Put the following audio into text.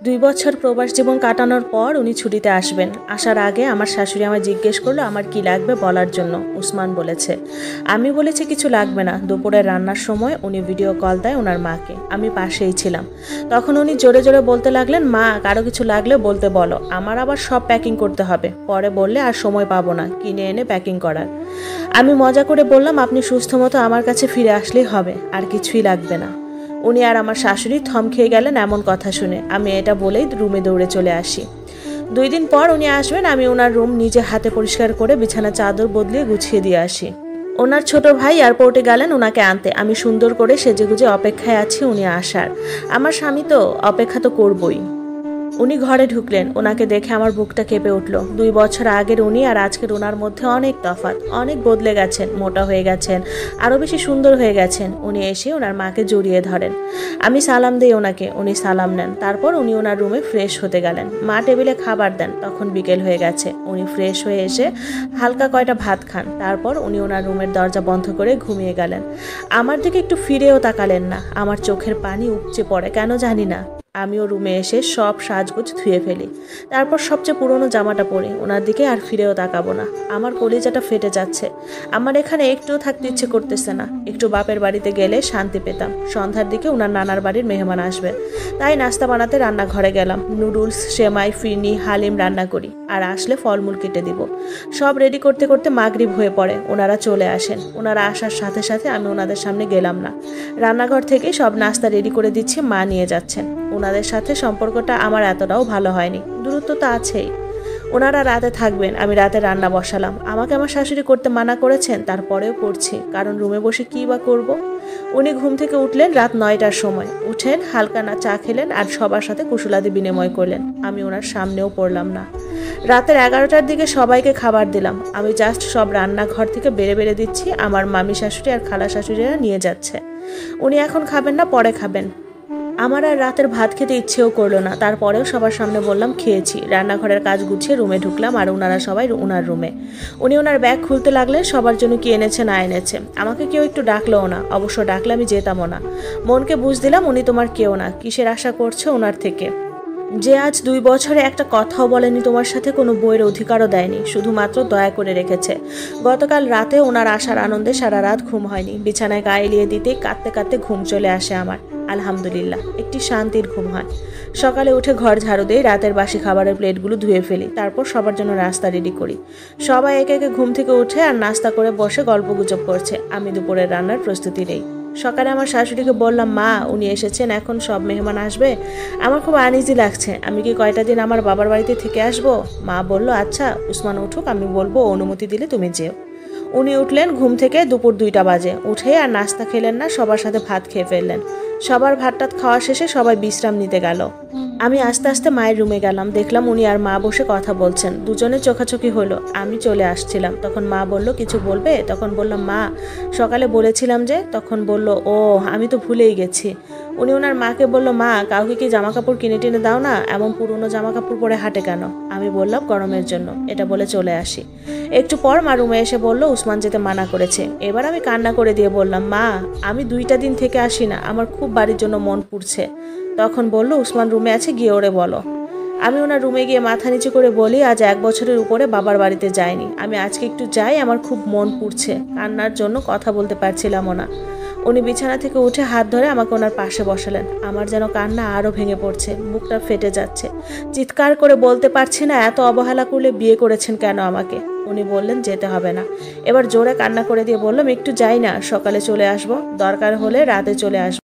2 বছর প্রবাস জীবন কাটানোর পর উনি ছুটিতে আসবেন। আসার আগে আমার শাশুড়ি আমায় জিজ্ঞেস করলো আমার কি লাগবে বলার জন্য। উসমান বলেছে। আমি বলেছি কিছু লাগবে না। দুপুরে রান্নার সময় উনি ভিডিও কল দেয় ওনার মাকে। আমি পাশেই ছিলাম। তখন উনি জোরে জোরে বলতে লাগলেন, মা কারো কিছু লাগলে বলতে বলো, আমার আবার সব প্যাকিং করতে হবে, পরে বললে আর সময় পাবো না কিনে এনে প্যাকিং করার। আমি মজা করে বললাম, আপনি সুস্থ মতো আমার কাছে ফিরে আসলেই হবে, আর কিছুই লাগবে না। উনি আর আমার শাশুড়ি থম খেয়ে গেলেন এমন কথা শুনে। আমি এটা বলেই রুমে দৌড়ে চলে আসি। 2 দিন পর উনি আসবেন। আমি ওনার রুম নিজে হাতে পরিষ্কার করে বিছানা চাদর বদলিয়ে গুছিয়ে দিয়ে আসি। ওনার ছোট ভাই এয়ারপোর্টে গেলেন ওনাকে আনতে। আমি সুন্দর করে সেজেগুজে অপেক্ষায় আছি উনি আসার। আমার স্বামী তো অপেক্ষা তো করবই। উনি ঘরে ঢুকলেন। ওনাকে দেখে আমার বুকটা কেঁপে উঠল। 2 বছর আগের উনি আর আজকের ওনার মধ্যে অনেক তফাৎ। অনেক বদলে গেছেন, মোটা হয়ে গেছেন, আরও বেশি সুন্দর হয়ে গেছেন। উনি এসে ওনার মাকে জড়িয়ে ধরেন। আমি সালাম দিই ওনাকে, উনি সালাম নেন। তারপর উনি ওনার রুমে ফ্রেশ হতে গেলেন। মা টেবিলে খাবার দেন। তখন বিকেল হয়ে গেছে। উনি ফ্রেশ হয়ে এসে হালকা কয়টা ভাত খান। তারপর উনি ওনার রুমের দরজা বন্ধ করে ঘুমিয়ে গেলেন। আমার দিকে একটু ফিরেও তাকালেন না। আমার চোখের পানি উপচে পড়ে, কেন জানি না। আমিও রুমে এসে সব সাজগোজ ধুয়ে ফেলি। তারপর সবচেয়ে পুরনো জামাটা পরে ওনার দিকে আর ফিরেও তাকাবো না। আমার কলিজাটা ফেটে যাচ্ছে। আমার এখানে একটুও থাকতে ইচ্ছে করতেছে না। একটু বাপের বাড়িতে গেলে শান্তি পেতাম। সন্ধ্যার দিকে ওনার নানার বাড়ির মেহমান আসবে, তাই নাস্তা বানাতে রান্নাঘরে গেলাম। নুডলস, সেমাই, ফিরনি, হালিম রান্না করি, আর আসলে ফলমূল কেটে দিব। সব রেডি করতে করতে মাগরিব হয়ে পড়ে। ওনারা চলে আসেন। ওনারা আসার সাথে সাথে আমি ওনাদের সামনে গেলাম না। রান্নাঘর থেকে সব নাস্তা রেডি করে দিচ্ছি, মা নিয়ে যাচ্ছেন। ওনাদের সাথে সম্পর্কটা আমার এতটাও ভালো হয়নি, দূরত্ব তো আছেই। ওনারা রাতে থাকবেন, আমি রাতে রান্না বসালাম। আমাকে আমার শাশুড়ি করতে মানা করেছেন, তারপরেও করছি, কারণ রুমে বসে কী বা করব। উনি ঘুম থেকে উঠলেন রাত 9টার সময়। উঠেন, হালকা না চা খেলেন আর সবার সাথে কুশলাদি বিনিময় করলেন। আমি ওনার সামনেও পড়লাম না। রাতের 11টার দিকে সবাইকে খাবার দিলাম। আমি জাস্ট সব রান্নাঘর থেকে বেড়ে বেড়ে দিচ্ছি। আমার মামি শাশুড়ি আর খালা শাশুড়িরা নিয়ে যাচ্ছে। উনি এখন খাবেন না, পরে খাবেন। আমার আর রাতের ভাত খেতে ইচ্ছেও করলো না। তারপরেও সবার সামনে বললাম খেয়েছি। রান্নাঘরের কাজ গুছিয়ে রুমে ঢুকলাম, আর ওনারা সবাই ওনার রুমে। উনি ওনার ব্যাগ খুলতে লাগলেন, সবার জন্য কি এনেছে না এনেছে। আমাকে কেউ একটু ডাকলেও না, অবশ্য ডাকলে আমি যেতামও না। মনকে বুঝ দিলাম উনি তোমার কেউ না, কিসের আশা করছে ওনার থেকে, যে আজ 2 বছরে একটা কথাও বলেনি তোমার সাথে, কোনো বইয়ের অধিকারও দেয়নি, শুধুমাত্র দয়া করে রেখেছে। গতকাল রাতে ওনার আসার আনন্দে সারা রাত ঘুম হয়নি। বিছানায় গায়ে এলিয়ে দিতেই কাঁদতে কাঁদতে ঘুম চলে আসে আমার। আলহামদুলিল্লাহ, একটি শান্তির ঘুম হয়। সকালে উঠে ঘর ঝাড়ু দিয়ে রাতের বাসি খাবারের প্লেটগুলো ধুয়ে ফেলি। তারপর সবার জন্য নাস্তা রেডি করি। সবাই একে একে ঘুম থেকে উঠে আর নাস্তা করে বসে গল্প গুজব করছে। আমি দুপুরের রান্নার প্রস্তুতি নেই। সকালে আমার শাশুড়িকে বললাম, মা উনি এসেছেন, এখন সব মেহমান আসবে, আমার খুব আনইজি লাগছে, আমি কি কয়টা দিন আমার বাবার বাড়িতে থেকে আসবো? মা বলল, আচ্ছা উসমান উঠুক, আমি বলবো, অনুমতি দিলে তুমি যেও। উনি উঠলেন ঘুম থেকে। দুপুর 2টা বাজে। উঠে আর নাস্তা খেলেন না, সবার সাথে ভাত খেয়ে ফেললেন। সবার ভাতটাত খাওয়া শেষে সবাই বিশ্রাম নিতে গেল। আমি আস্তে আস্তে মায়ের রুমে গেলাম। দেখলাম উনি আর মা বসে কথা বলছেন। দুজনে চোখাচোখি হলো। আমি চলে আসছিলাম। তখন মা বলল, কিছু বলবে? তখন বললাম, মা সকালে বলেছিলাম যে। তখন বলল, ও আমি তো ভুলেই গেছি। উনি ওনার মাকে বলল, মা কাউকে কি জামা কাপড় কিনে টিনে দাও না, এমন পুরনো জামা কাপড় পরে হাঁটে কেন? আমি বললাম, গরমের জন্য। এটা বলে চলে আসি। একটু পর মা রুমে এসে বলল, উসমান যেতে মানা করেছে। এবার আমি কান্না করে দিয়ে বললাম, মা আমি 2টা দিন থেকে আসি না, আমার খুব বাড়ির জন্য মন পুড়ছে। তখন বলল, উসমান রুমে আছে, গিয়ে ওরে বলো। আমি ওনার রুমে গিয়ে মাথা নিচু করে বলি, আজ 1 বছরের উপরে বাবার বাড়িতে যাইনি, আমি আজকে একটু যাই, আমার খুব মন পুড়ছে। কান্নার জন্য কথা বলতে পারছিলামও না। উনি বিছানা থেকে উঠে হাত ধরে আমাকে ওনার পাশে বসালেন। আমার যেন কান্না আরও ভেঙে পড়ছে, বুকটা ফেটে যাচ্ছে। চিৎকার করে বলতে পারছি না, এত অবহেলা করলে বিয়ে করেছেন কেন আমাকে? উনি বললেন, যেতে হবে না। এবার জোরে কান্না করে দিয়ে বললাম, একটু যাই না, সকালে চলে আসবো, দরকার হলে রাতে চলে আসবো।